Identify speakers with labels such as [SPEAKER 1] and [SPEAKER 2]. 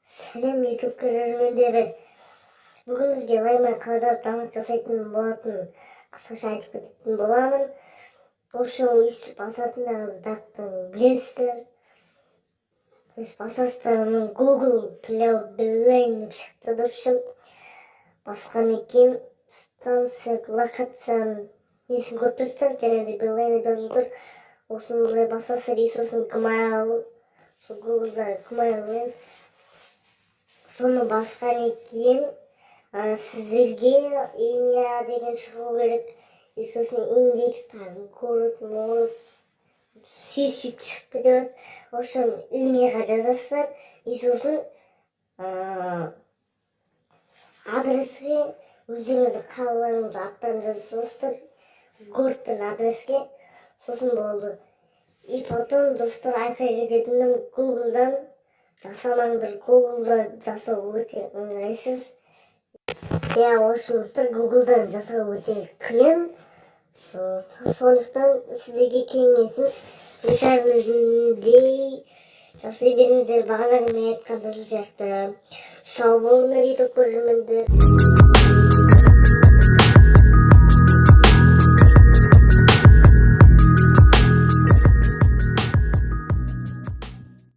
[SPEAKER 1] Сәлем YouTube көрермендері. Бүгін бізге лаймай қалада тамақ жасайтын болатын қысқаша айтып кететін боламын. Ошол үстіп басатындағыз бақтың білесіздер. Басастарының Google Play деп шықты допшым. Басқан екен станция локацияның несін көріп тұрсыздар. Және де Билайн жазылып тұр. Осыны бұлай басасы ресурсын Gmail, Google'да Gmail соны басқан екен сіздерге имя деген шығу керек. Сосын индекс, город, мород, сөйтіп шығып кетеді. Ошон имяға жазасыздар. Сосын адреске өздеріңізді қалаларыңыз аттарын жазасыздар. Город пен адреске. Сосын болды. И потом достар айта кететінім Google'дан жасамаңдар. Google'дан жасау өте ыңғайсыз. Ошыңызды Google'дан жасау өте қиын. Сондықтан сіздерге кеңесім өзіндей жасай беріңіздер. Бағана мен айтқан сияқты. Сау болыңдар, YouTube көрермендер.